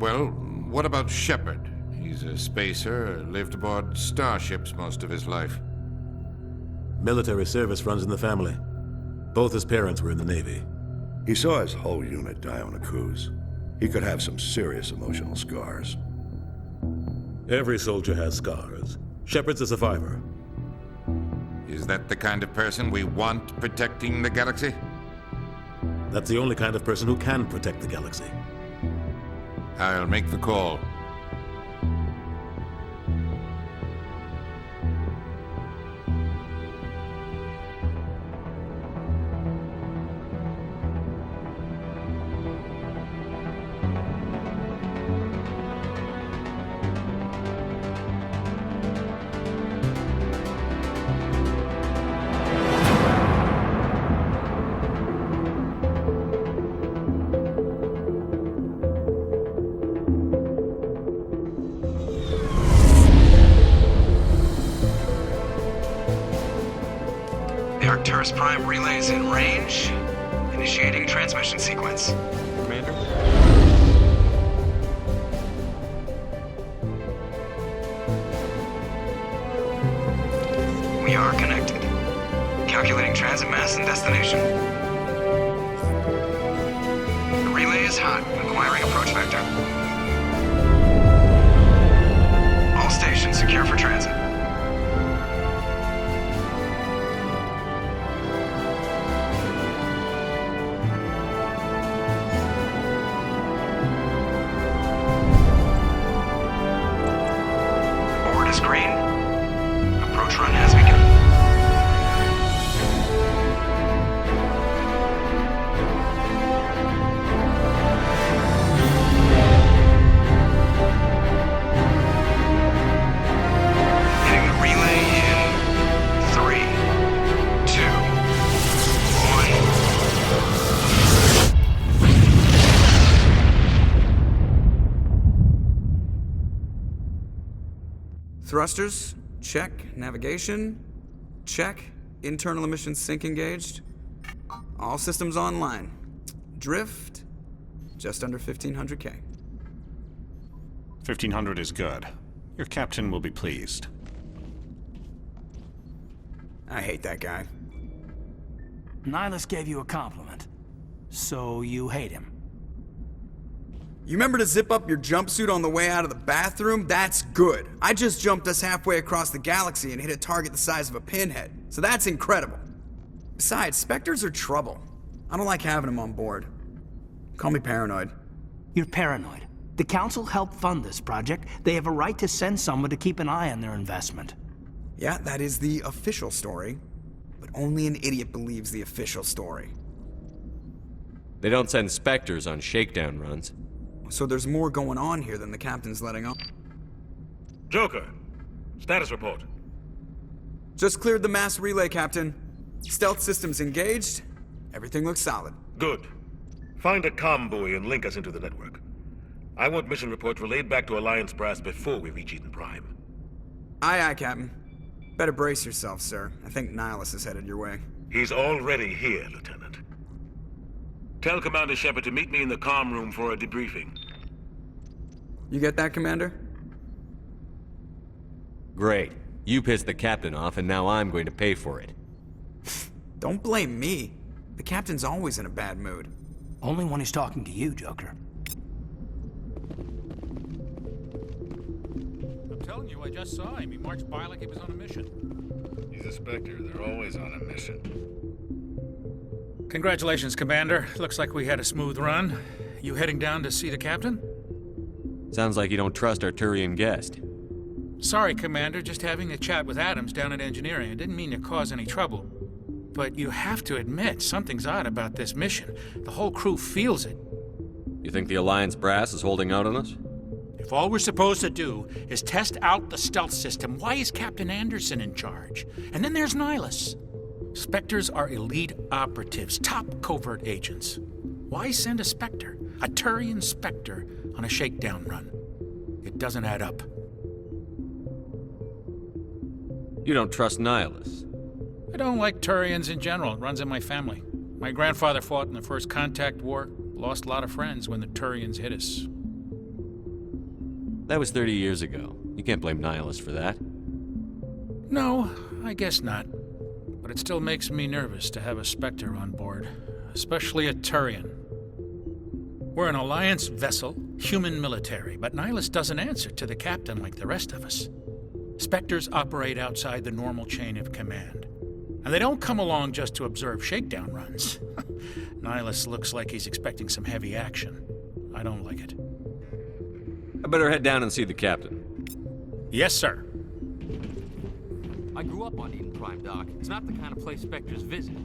Well, what about Shepard? He's a spacer, lived aboard starships most of his life. Military service runs in the family. Both his parents were in the Navy. He saw his whole unit die on a cruise. He could have some serious emotional scars. Every soldier has scars. Shepard's a survivor. Is that the kind of person we want protecting the galaxy? That's the only kind of person who can protect the galaxy. I'll make the call. The Arcturus Prime relay is in range. Initiating transmission sequence. Commander? We are connected. Calculating transit mass and destination. The relay is hot, acquiring approach vector. All stations secure for transit. Board is green. Approach run has begun. Hitting the relay in 3, 2, 1. Thrusters, check. Navigation, check. Internal emissions sync engaged. All systems online. Drift, just under 1500K. 1500 is good. Your captain will be pleased. I hate that guy. Nihilus gave you a compliment. So you hate him. You remember to zip up your jumpsuit on the way out of the bathroom? That's good. I just jumped us halfway across the galaxy and hit a target the size of a pinhead. So that's incredible. Besides, Spectres are trouble. I don't like having them on board. Call me paranoid. You're paranoid. The Council helped fund this project. They have a right to send someone to keep an eye on their investment. Yeah, that is the official story. But only an idiot believes the official story. They don't send Spectres on shakedown runs. So there's more going on here than the captain's letting on. Joker, status report. Just cleared the mass relay, Captain. Stealth systems engaged. Everything looks solid. Good. Find a comm buoy and link us into the network. I want mission reports relayed back to Alliance Brass before we reach Eden Prime. Aye, aye, Captain. Better brace yourself, sir. I think Nihilus is headed your way. He's already here, Lieutenant. Tell Commander Shepard to meet me in the comm room for a debriefing. You get that, Commander? Great. You pissed the captain off, and now I'm going to pay for it. Don't blame me. The captain's always in a bad mood. Only when he's talking to you, Joker. I'm telling you, I just saw him. He marched by like he was on a mission. He's a Spectre. They're always on a mission. Congratulations, Commander. Looks like we had a smooth run. You heading down to see the captain? Sounds like you don't trust our Turian guest. Sorry, Commander. Just having a chat with Adams down at engineering. I didn't mean to cause any trouble. But you have to admit, something's odd about this mission. The whole crew feels it. You think the Alliance brass is holding out on us? If all we're supposed to do is test out the stealth system, why is Captain Anderson in charge? And then there's Nihilus. Spectres are elite operatives, top covert agents. Why send a Spectre, a Turian Spectre, on a shakedown run? It doesn't add up. You don't trust Nihilus? I don't like Turians in general. It runs in my family. My grandfather fought in the First Contact War, lost a lot of friends when the Turians hit us. That was 30 years ago. You can't blame Nihilus for that. No, I guess not. But it still makes me nervous to have a Spectre on board, especially a Turian. We're an Alliance vessel, human military, but Nihilus doesn't answer to the captain like the rest of us. Spectres operate outside the normal chain of command. And they don't come along just to observe shakedown runs. Nihilus looks like he's expecting some heavy action. I don't like it. I better head down and see the captain. Yes, sir. I grew up on Eden Prime, Doc. It's not the kind of place Spectres visit.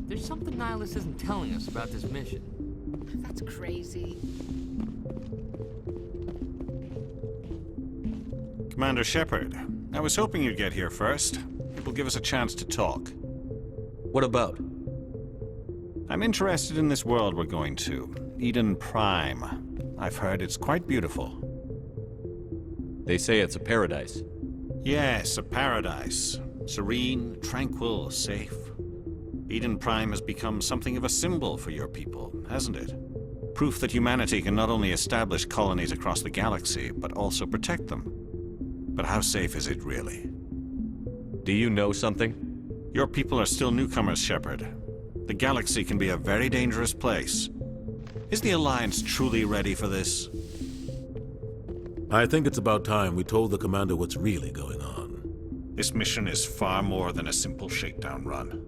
There's something Nihilus isn't telling us about this mission. That's crazy. Commander Shepard, I was hoping you'd get here first. It will give us a chance to talk. What about? I'm interested in this world we're going to, Eden Prime. I've heard it's quite beautiful. They say it's a paradise. Yes, a paradise. Serene, tranquil, safe. Eden Prime has become something of a symbol for your people, hasn't it? Proof that humanity can not only establish colonies across the galaxy, but also protect them. But how safe is it, really? Do you know something? Your people are still newcomers, Shepard. The galaxy can be a very dangerous place. Is the Alliance truly ready for this? I think it's about time we told the commander what's really going on. This mission is far more than a simple shakedown run.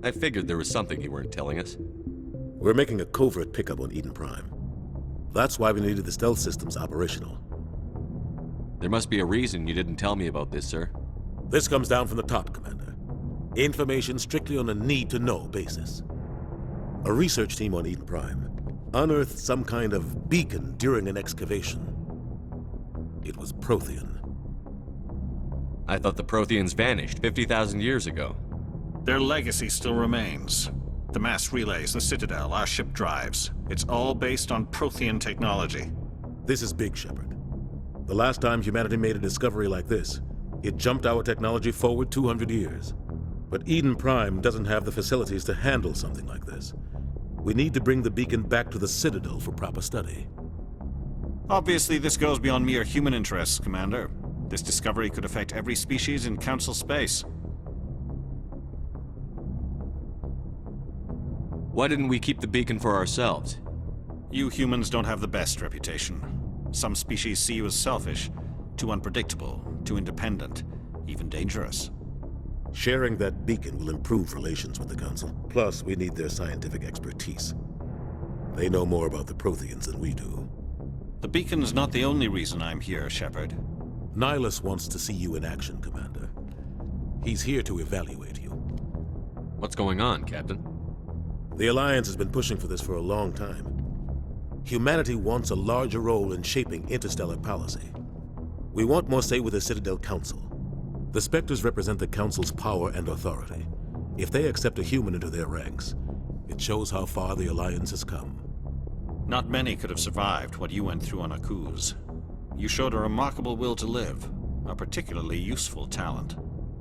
I figured there was something you weren't telling us. We're making a covert pickup on Eden Prime. That's why we needed the stealth systems operational. There must be a reason you didn't tell me about this, sir. This comes down from the top, Commander. Information strictly on a need-to-know basis. A research team on Eden Prime unearthed some kind of beacon during an excavation. It was Prothean. I thought the Protheans vanished 50,000 years ago. Their legacy still remains. The mass relays, the Citadel, our ship drives. It's all based on Prothean technology. This is big, Shepard. The last time humanity made a discovery like this, it jumped our technology forward 200 years. But Eden Prime doesn't have the facilities to handle something like this. We need to bring the beacon back to the Citadel for proper study. Obviously, this goes beyond mere human interests, Commander. This discovery could affect every species in Council space. Why didn't we keep the beacon for ourselves? You humans don't have the best reputation. Some species see you as selfish, too unpredictable, too independent, even dangerous. Sharing that beacon will improve relations with the Council. Plus, we need their scientific expertise. They know more about the Protheans than we do. The beacon's not the only reason I'm here, Shepard. Nihilus wants to see you in action, Commander. He's here to evaluate you. What's going on, Captain? The Alliance has been pushing for this for a long time. Humanity wants a larger role in shaping interstellar policy. We want more say with the Citadel Council. The Spectres represent the Council's power and authority. If they accept a human into their ranks, it shows how far the Alliance has come. Not many could have survived what you went through on Akuz. You showed a remarkable will to live, a particularly useful talent.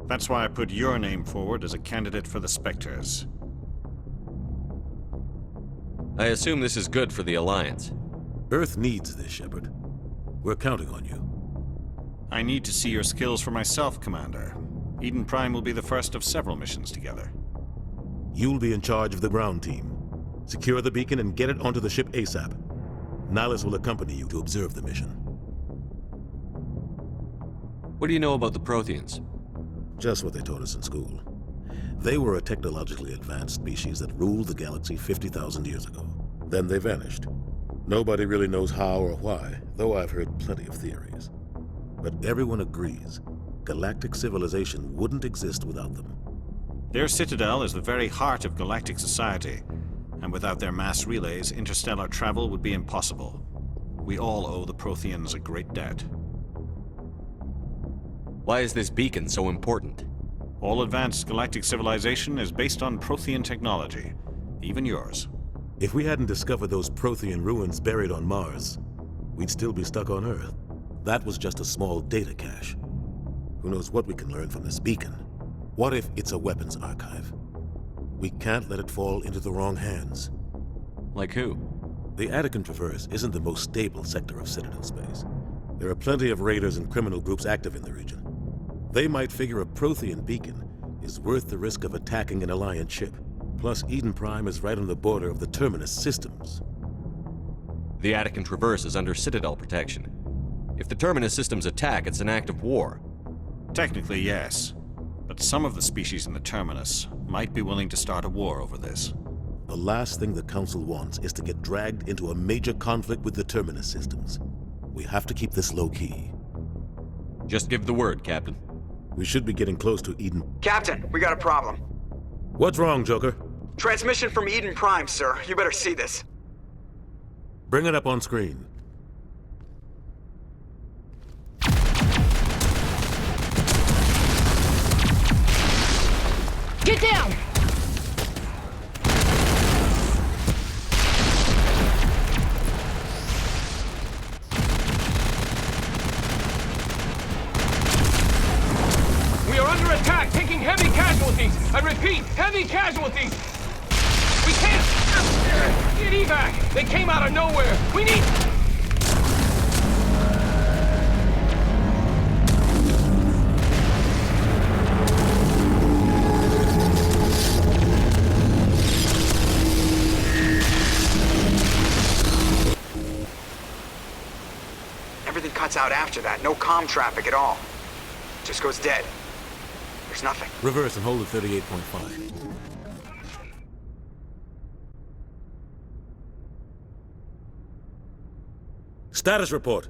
That's why I put your name forward as a candidate for the Spectres. I assume this is good for the Alliance. Earth needs this, Shepard. We're counting on you. I need to see your skills for myself, Commander. Eden Prime will be the first of several missions together. You'll be in charge of the ground team. Secure the beacon and get it onto the ship ASAP. Nihilus will accompany you to observe the mission. What do you know about the Protheans? Just what they taught us in school. They were a technologically advanced species that ruled the galaxy 50,000 years ago. Then they vanished. Nobody really knows how or why, though I've heard plenty of theories. But everyone agrees, galactic civilization wouldn't exist without them. Their citadel is the very heart of galactic society, and without their mass relays, interstellar travel would be impossible. We all owe the Protheans a great debt. Why is this beacon so important? All advanced galactic civilization is based on Prothean technology, even yours. If we hadn't discovered those Prothean ruins buried on Mars, we'd still be stuck on Earth. That was just a small data cache. Who knows what we can learn from this beacon? What if it's a weapons archive? We can't let it fall into the wrong hands. Like who? The Attican Traverse isn't the most stable sector of Citadel space. There are plenty of raiders and criminal groups active in the region. They might figure a Prothean beacon is worth the risk of attacking an Alliance ship. Plus, Eden Prime is right on the border of the Terminus systems. The Attican Traverse is under Citadel protection. If the Terminus systems attack, it's an act of war. Technically, yes. But some of the species in the Terminus might be willing to start a war over this. The last thing the Council wants is to get dragged into a major conflict with the Terminus systems. We have to keep this low-key. Just give the word, Captain. We should be getting close to Eden. Captain, we got a problem. What's wrong, Joker? Transmission from Eden Prime, sir. You better see this. Bring it up on screen. Get down! We are under attack, taking heavy casualties. I repeat, heavy casualties. We can't get evac. They came out of nowhere. We need... Everything cuts out after that. No comm traffic at all. Just goes dead. There's nothing. Reverse and hold at 38.5. Status report.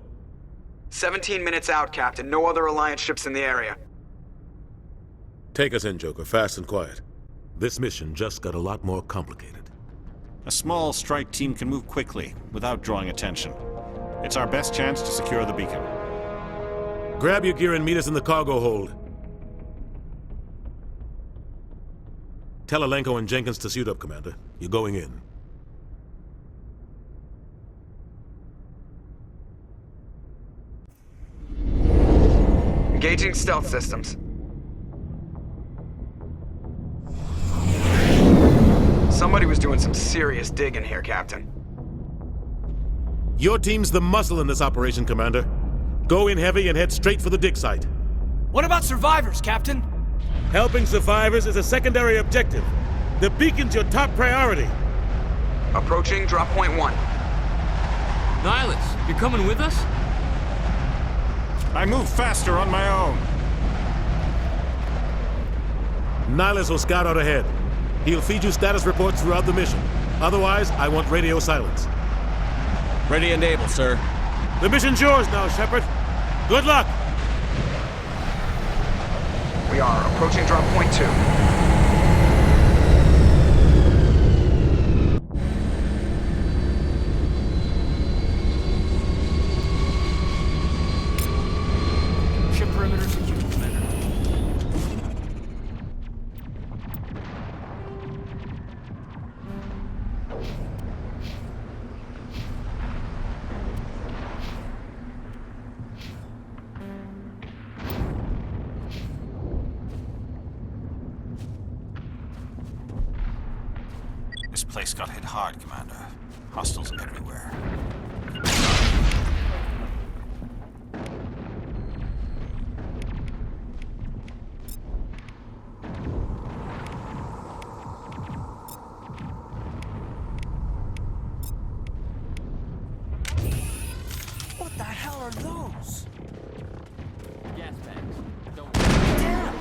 17 minutes out, Captain. No other Alliance ships in the area. Take us in, Joker, fast and quiet. This mission just got a lot more complicated. A small strike team can move quickly, without drawing attention. It's our best chance to secure the beacon. Grab your gear and meet us in the cargo hold. Tell Alenko and Jenkins to suit up, Commander. You're going in. Engaging stealth systems. Somebody was doing some serious digging here, Captain. Your team's the muscle in this operation, Commander. Go in heavy and head straight for the dig site. What about survivors, Captain? Helping survivors is a secondary objective. The beacon's your top priority. Approaching drop point 1. Nihilus, you're coming with us? I move faster on my own. Nihilus will scout out ahead. He'll feed you status reports throughout the mission. Otherwise, I want radio silence. Ready and able, sir. The mission's yours now, Shepard. Good luck! We are approaching drop point 2. Ship perimeter secure, Commander. This place got hit hard, Commander. Hostiles everywhere. What the hell are those? Gas bags. Don't Damn!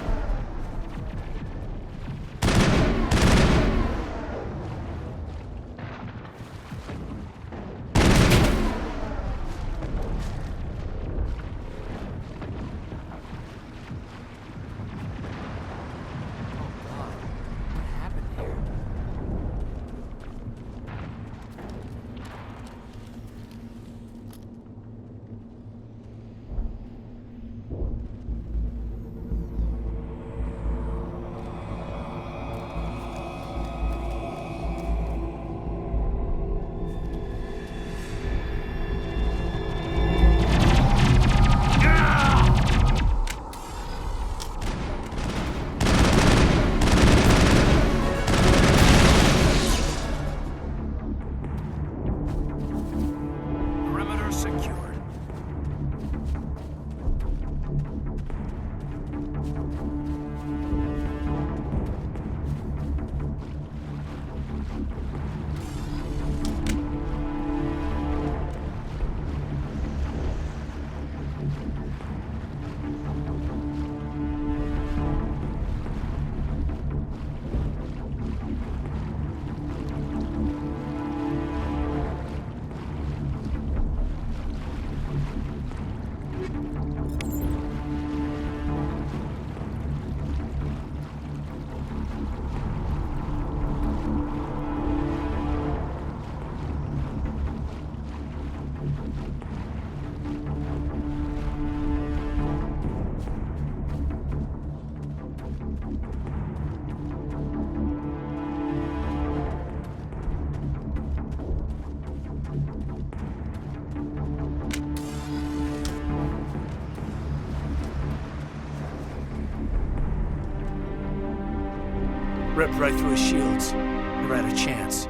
ripped right through his shields. Never had a chance.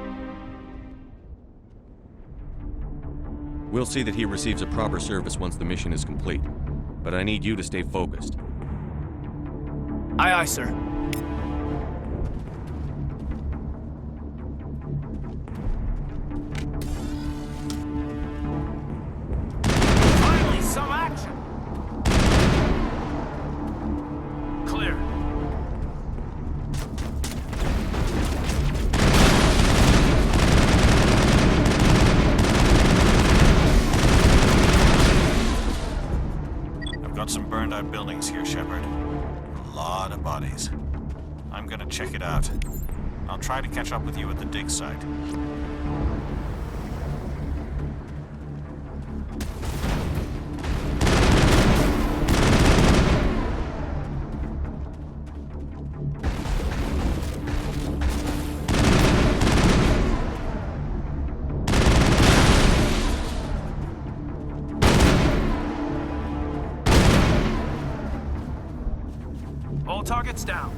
We'll see that he receives a proper service once the mission is complete. But I need you to stay focused. Aye, aye, sir. Finally, some action! Clear. I've got some burned out buildings here, Shepard. A lot of bodies. I'm gonna check it out. I'll try to catch up with you at the dig site. All targets down.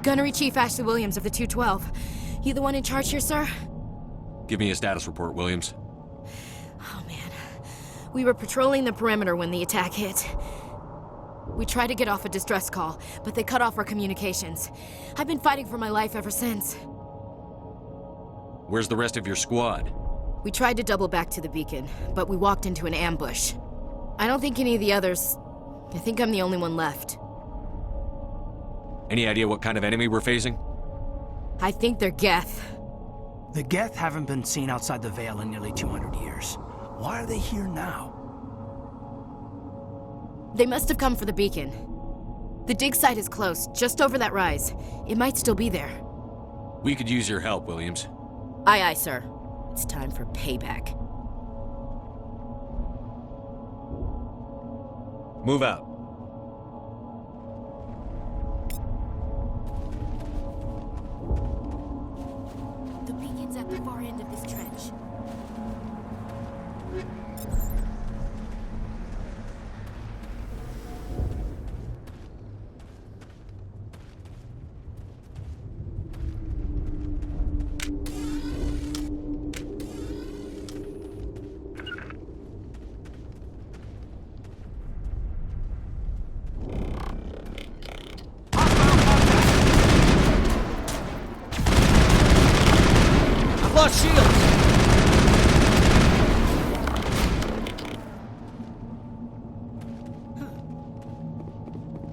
Gunnery Chief Ashley Williams of the 212. You the one in charge here, sir? Give me a status report, Williams. Oh, man. We were patrolling the perimeter when the attack hit. We tried to get off a distress call, but they cut off our communications. I've been fighting for my life ever since. Where's the rest of your squad? We tried to double back to the beacon, but we walked into an ambush. I don't think any of the others... I think I'm the only one left. Any idea what kind of enemy we're facing? I think they're Geth. The Geth haven't been seen outside the Veil in nearly 200 years. Why are they here now? They must have come for the beacon. The dig site is close, just over that rise. It might still be there. We could use your help, Williams. Aye, aye, sir. It's time for payback. Move out. The beacon's at the far end of this trench. Lost shields!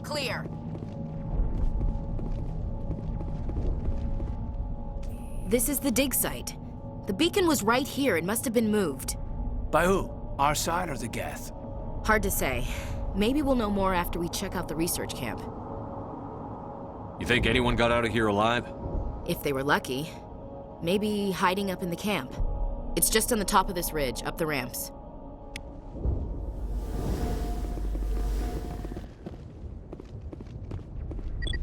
Clear. This is the dig site. The beacon was right here. It must have been moved. By who? Our side or the Geth? Hard to say. Maybe we'll know more after we check out the research camp. You think anyone got out of here alive? If they were lucky. Maybe hiding up in the camp. It's just on the top of this ridge, up the ramps.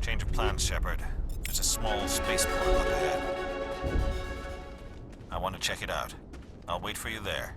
Change of plans, Shepard. There's a small spaceport up ahead. I want to check it out. I'll wait for you there.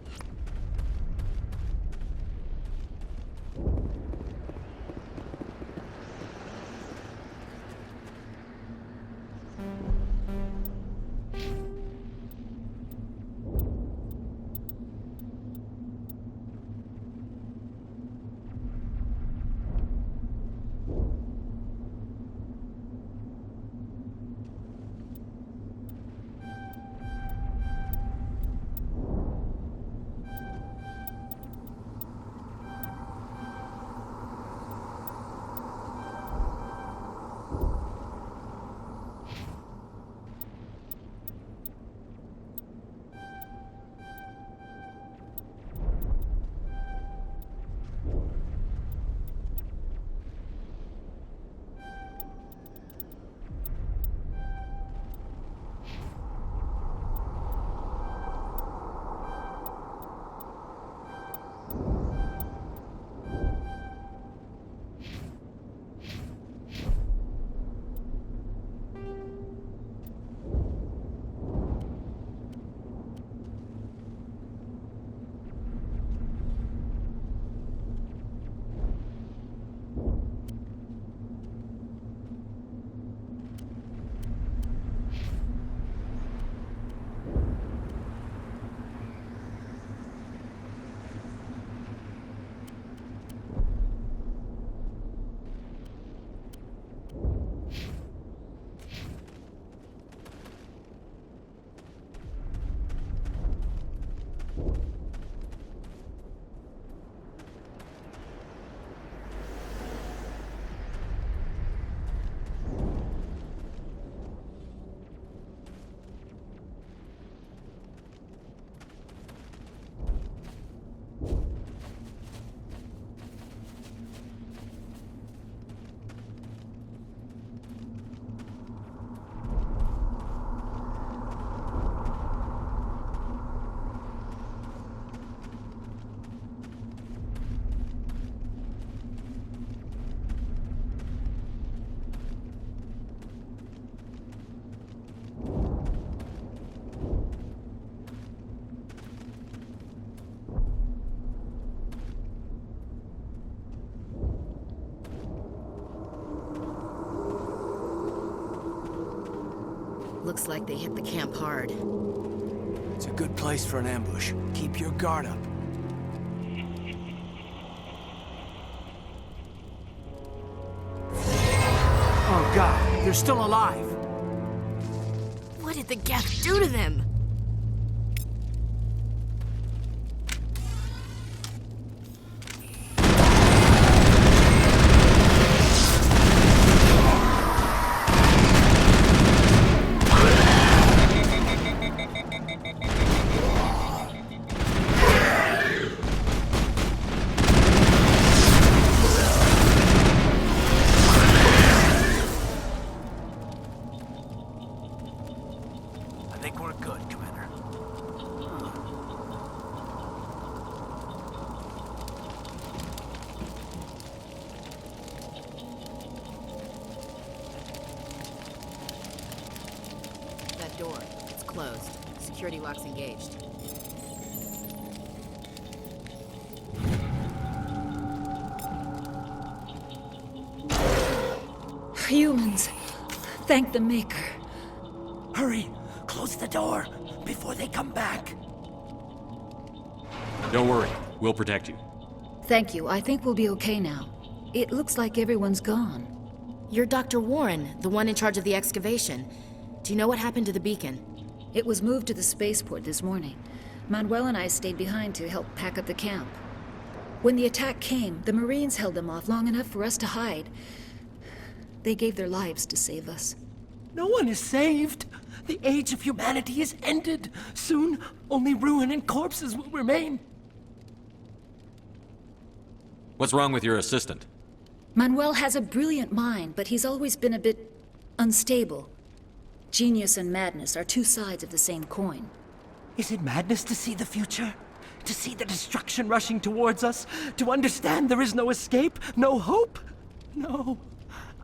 Looks like they hit the camp hard. It's a good place for an ambush. Keep your guard up. Oh God, they're still alive. What did the Geth do to them? I think we're good, Commander. That door, it's closed. Security lock's engaged. Humans. Thank the Maker. Hurry! Close the door before they come back. Don't worry, we'll protect you. Thank you. I think we'll be okay now. It looks like everyone's gone. You're Dr. Warren, the one in charge of the excavation. Do you know what happened to the beacon? It was moved to the spaceport this morning. Manuel and I stayed behind to help pack up the camp. When the attack came, the Marines held them off long enough for us to hide. They gave their lives to save us. No one is saved. The age of humanity is ended. Soon, only ruin and corpses will remain. What's wrong with your assistant? Manuel has a brilliant mind, but he's always been a bit unstable. Genius and madness are two sides of the same coin. Is it madness to see the future? To see the destruction rushing towards us? To understand there is no escape? No hope? No.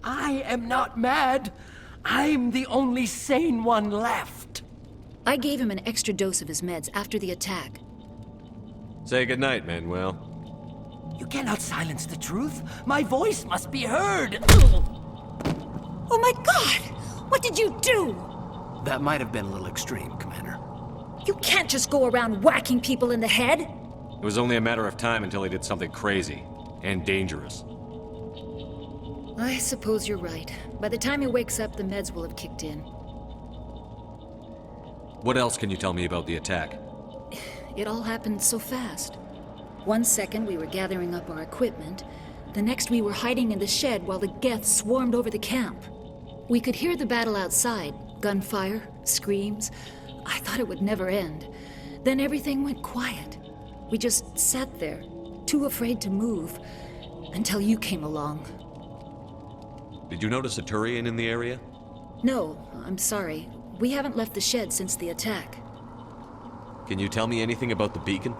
I am not mad. I'm the only sane one left. I gave him an extra dose of his meds after the attack. Say goodnight, Manuel. You cannot silence the truth. My voice must be heard. Oh my God! What did you do? That might have been a little extreme, Commander. You can't just go around whacking people in the head. It was only a matter of time until he did something crazy and dangerous. I suppose you're right. By the time he wakes up, the meds will have kicked in. What else can you tell me about the attack? It all happened so fast. 1 second we were gathering up our equipment. The next we were hiding in the shed while the Geth swarmed over the camp. We could hear the battle outside. Gunfire, screams. I thought it would never end. Then everything went quiet. We just sat there, too afraid to move, until you came along. Did you notice a Turian in the area? No, I'm sorry. We haven't left the shed since the attack. Can you tell me anything about the beacon?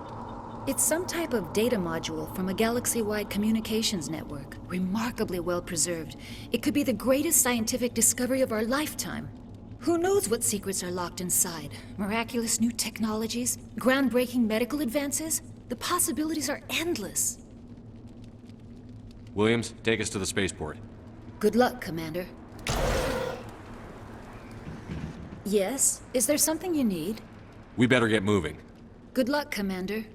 It's some type of data module from a galaxy-wide communications network. Remarkably well preserved. It could be the greatest scientific discovery of our lifetime. Who knows what secrets are locked inside? Miraculous new technologies? Groundbreaking medical advances? The possibilities are endless. Williams, take us to the spaceport. Good luck, Commander. Yes? Is there something you need? We better get moving. Good luck, Commander.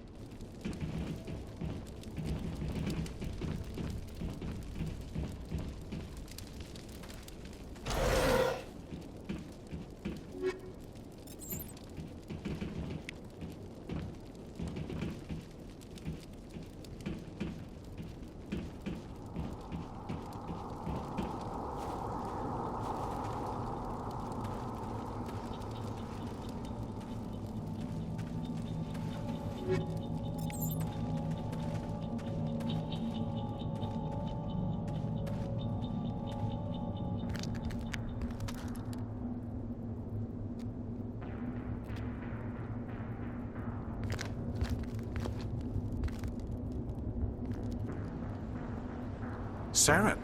Saren.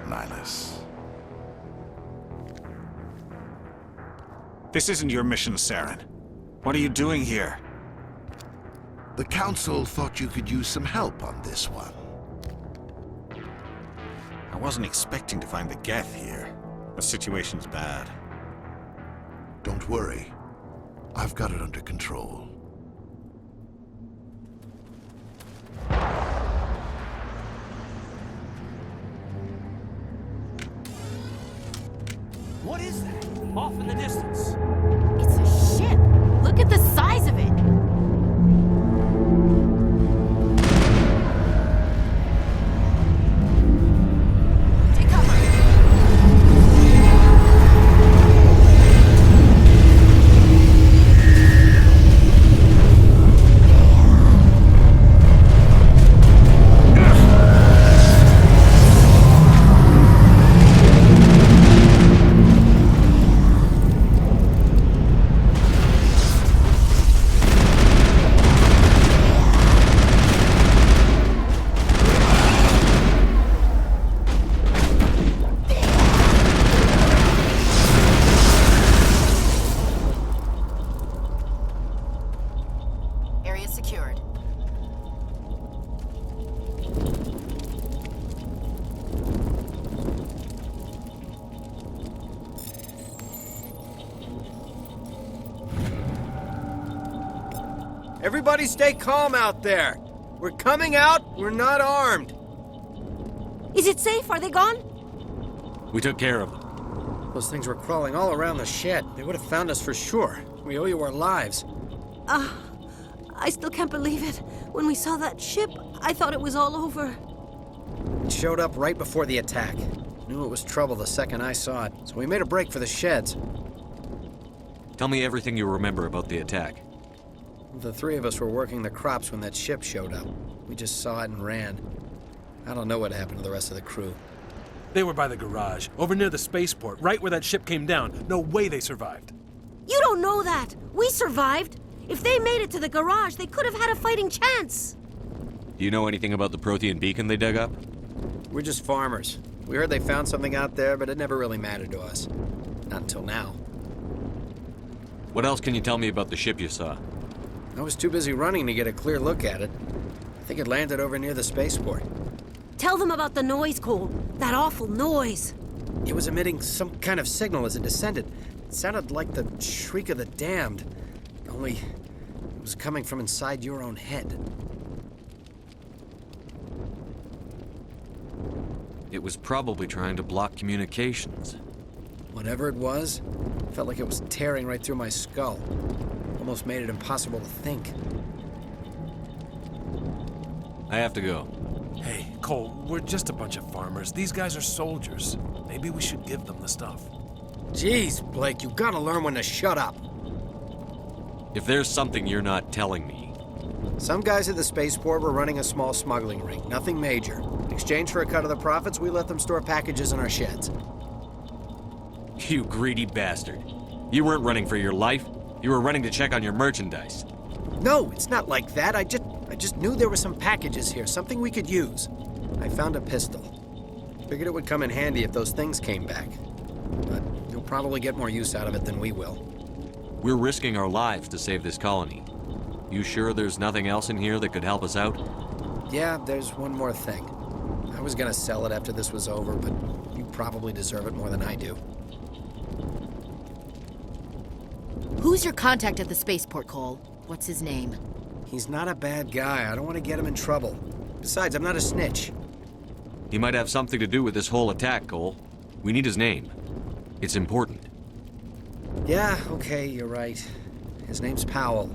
Nihilus. This isn't your mission, Saren. What are you doing here? The Council thought you could use some help on this one. wasn't expecting to find the Geth here. The situation's bad. Don't worry. I've got it under control. What is that? Off in the distance. It's a ship. Look at the size of it. Take cover. Area secured. Everybody stay calm out there. We're coming out, we're not armed. Is it safe? Are they gone? We took care of them. Those things were crawling all around the shed. They would have found us for sure. We owe you our lives. I still can't believe it. When we saw that ship, I thought it was all over. It showed up right before the attack. Knew it was trouble the second I saw it, so we made a break for the sheds. Tell me everything you remember about the attack. The three of us were working the crops when that ship showed up. We just saw it and ran. I don't know what happened to the rest of the crew. They were by the garage, over near the spaceport, right where that ship came down. No way they survived. You don't know that. We survived. If they made it to the garage, they could have had a fighting chance. Do you know anything about the Prothean beacon they dug up? We're just farmers. We heard they found something out there, but it never really mattered to us. Not until now. What else can you tell me about the ship you saw? I was too busy running to get a clear look at it. I think it landed over near the spaceport. Tell them about the noise, Cole. That awful noise. It was emitting some kind of signal as it descended. It sounded like the shriek of the damned. Only it was coming from inside your own head. It was probably trying to block communications. Whatever it was, felt like it was tearing right through my skull. Almost made it impossible to think. I have to go. Hey, Cole, we're just a bunch of farmers. These guys are soldiers. Maybe we should give them the stuff. Jeez, Blake, you gotta learn when to shut up. If there's something you're not telling me... Some guys at the spaceport were running a small smuggling ring, nothing major. In exchange for a cut of the profits, we let them store packages in our sheds. You greedy bastard. You weren't running for your life. You were running to check on your merchandise. No, it's not like that. I just knew there were some packages here, something we could use. I found a pistol. Figured it would come in handy if those things came back. But you'll probably get more use out of it than we will. We're risking our lives to save this colony. You sure there's nothing else in here that could help us out? Yeah, there's one more thing. I was gonna sell it after this was over, but you probably deserve it more than I do. Who's your contact at the spaceport, Cole? What's his name? He's not a bad guy. I don't want to get him in trouble. Besides, I'm not a snitch. He might have something to do with this whole attack, Cole. We need his name. It's important. Yeah, okay, you're right. His name's Powell.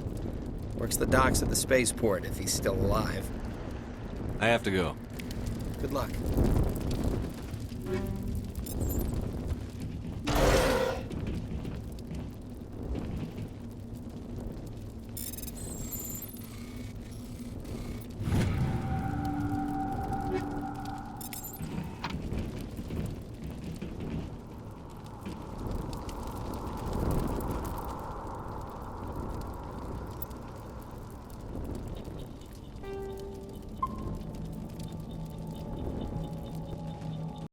Works the docks at the spaceport, if he's still alive. I have to go. Good luck.